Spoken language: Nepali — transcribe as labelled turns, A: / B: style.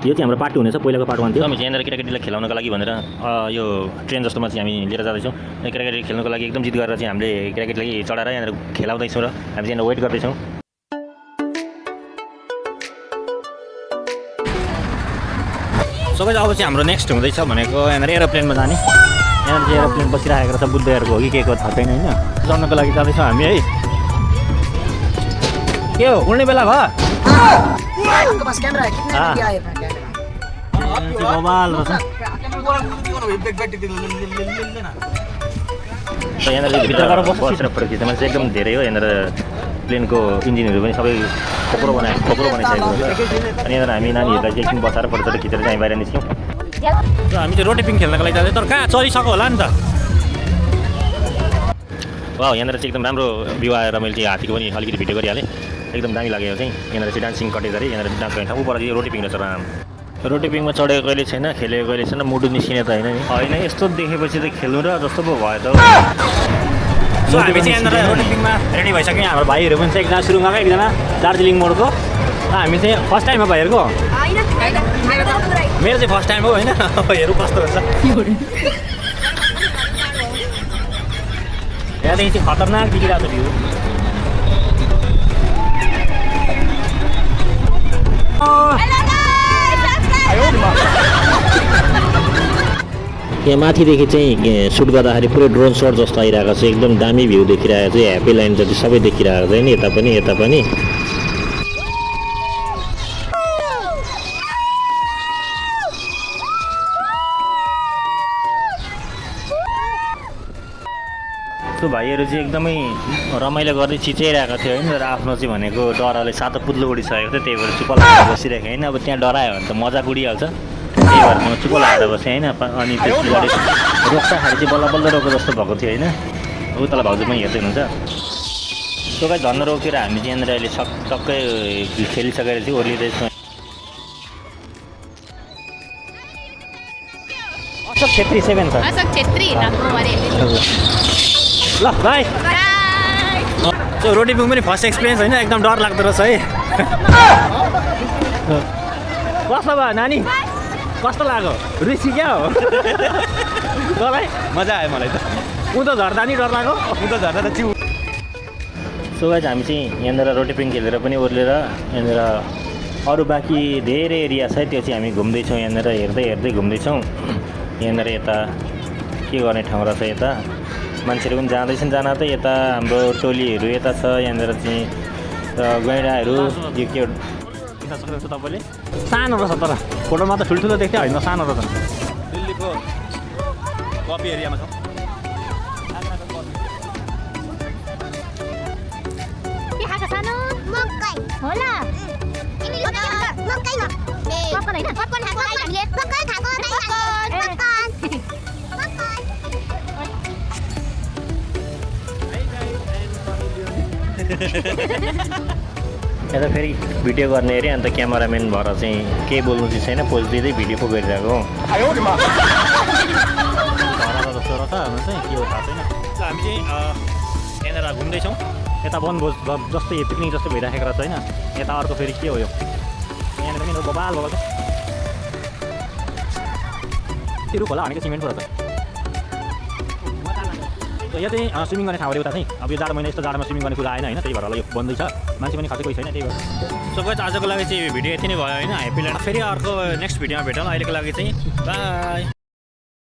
A: यो चाहिँ हाम्रो पार्ट 2 हुनेछ। पहिलाको पार्ट 1 थियो। हामी चाहिँ यहाँनिर केटाकेटीलाई खेलाउनको लागि भनेर यो ट्रेन जस्तोमा चाहिँ हामी लिएर जाँदैछौँ। केटाकेटी खेल्नुको लागि एकदम जिद गरेर चाहिँ हामीले केटाकेटीलाई चढाएर यहाँनिर खेलाउँदैछौँ र हामी चाहिँ यहाँनिर वेट गर्दैछौँ। सबै अब चाहिँ हाम्रो नेक्स्ट हुँदैछ भनेको यहाँनिर एरोप्लेनमा जाने। यहाँनिर चाहिँ एरोप्लेन बसिरहेको रहेछ, बुद्धहरूको हो कि के को थाहा छैन होइन। चढ्नको लागि जाँदैछौँ हामी है। के हो उड्ने बेला भयो?
B: आपके पास कैमरा है? कितने में दिया है अपना कैमरा?
A: मोबाइल यहाँनिर भित्रबाट बसेर फोटो खिच्दा चाहिँ एकदम धेरै हो। यहाँनिर प्लेनको इन्जिनहरू पनि सबै खोक्रो बनाइसकेको हुन्छ। अनि यहाँनिर हामी नानीहरूलाई चाहिँ एकछिन बसाएर फोटो खिचेर चाहिँ बाहिर निस्क्यौँ। र हामी चाहिँ रोटी पिङ खेल्नको लागि जाँदै तर कहाँ चलिसक्यो होला नि त। वाह यहाँनिर चाहिँ एकदम राम्रो भ्यू आएर मैले चाहिँ हात्तीको पनि अलिकति भिडियो गरिहालेँ। एकदम दामी लाग्यो चाहिँ। यहाँनिर चाहिँ डान्सिङ कटेज अरे यहाँनिर डान्स गर्ने ठाउँ। ऊपर चाहिँ रोटी पिङ रहेछ। रोटी पिङमा चढेको कहिले छैन, खेलेको कहिले छैन, मुडु निस्किने त होइन नि। होइन यस्तो देखेपछि त खेल्नु र जस्तो पो भयो त। सो हामी चाहिँ यहाँनिर रोटी पिङमा रेडी भइसक्यौँ। हाम्रो भाइहरू पनि छ, एकजना सुरुङमा एकजना दार्जिलिङ मोडको। हामी चाहिँ फर्स्ट टाइम हो भाइहरूको। मेरो चाहिँ फर्स्ट टाइम हो होइन। हेरौँ कस्तो हुन्छ। यहाँदेखि चाहिँ खतरनाक देखिरहेको छ भ्यू। यहाँ माथिदेखि चाहिँ सुट गर्दाखेरि पुरै ड्रोन सट जस्तो आइरहेको छ। एकदम दामी भ्यू देखिरहेको छ। ह्याप्पी ल्यान्ड जति सबै देखिरहेको छ नि, यता पनि यता पनि। त्यो भाइहरू चाहिँ एकदमै रमाइलो गर्दै चिच्याइरहेको थियो होइन। र आफ्नो चाहिँ भनेको डराले सातो पुत्लो उडिसकेको थियो। त्यही भएर चुप्प लागेर बसिरहेको होइन। अब त्यहाँ डरायो भने त मजा उडिहाल्छ। त्यही भएर म चुप्प लागेर बसेँ होइन। अनि त्यस पछाडि रोक्दाखेरि चाहिँ बल्ल बल्ल रोको जस्तो भएको थियो होइन। उतल भाउजू पनि हेर्दै हुनुहुन्छ। त्यो भाइ धन्न रोकेर हामी चाहिँ यहाँनिर अहिले टक्कै खेलिसकेर चाहिँ ओर्लिँदैछौँ। अशोक छेत्री 7 छ।
C: अशोक छेत्री
A: ल भाइ सो रोटी पिङ पनि फर्स्ट एक्सपिरियन्स होइन। एकदम डर लाग्दो रहेछ है। कस्तो भयो नानी? कस्तो लाग्यो? रिसी क्या हो? मलाई
D: मजा आयो मलाई त।
A: उँधो झर्दा नि डर लाग्यो।
D: उँधो झर्दा त चिउ।
A: सो गाइस हामी चाहिँ यहाँनिर रोटी पिङ खेलेर पनि ओर्लेर यहाँनिर अरू बाँकी धेरै एरिया छ त्यो चाहिँ हामी घुम्दैछौँ। यहाँनिर हेर्दै घुम्दैछौँ। यहाँनिर यता के गर्ने ठाउँ रहेछ। यता मान्छेहरू पनि जाँदैछन्। जान त यता हाम्रो टोलीहरू यता छ। यहाँनिर चाहिँ गैँडाहरू यो के तपाईँले सानो रहेछ तर फोटोमा त ठुल्ठुलो देख्थ्यो होइन, सानो रहेछ।
D: दिल्लीको कपी एरियामा छ।
C: के खाएको सानो मकै होला मकै न पपकर्न हैन पपकर्न खाएको हामीले पपकर्न खाएको
A: यता फेरि भिडियो गर्ने अरे अन्त क्यामेराम्यान भएर चाहिँ केही बोल्नु चाहिँ छैन, पोज दिँदै भिडियो पो गरिरहेको हो। जस्तो रहेछ चाहिँ के हो थाहा छैन। हामी चाहिँ यहाँनिर घुम्दैछौँ। यता वनभोज जस्तै पिकनिक जस्तो भइराखेको रहेछ होइन। यता अर्को फेरि के हो यो यहाँनिर पनि बबाल छ। त्यो रुख होला भनेको सिमेन्टको रहेछ। यहाँ चाहिँ स्विमिङ गर्ने ठाउँ उता चाहिँ अब यो जाडो महिना यस्तो जाडोमा स्विमिङ गर्ने कुरा आएन होइन। त्यही भएर होला यो बन्दै छ। मान्छे पनि खासै कोही छैन। त्यही भएर सो गाइस आजको लागि चाहिँ भिडियो यति नै भयो होइन। ह्याप्पी ल्यान्ड फेरि अर्को नेक्स्ट भिडियोमा भेटौँ। अहिलेको लागि चाहिँ बाई।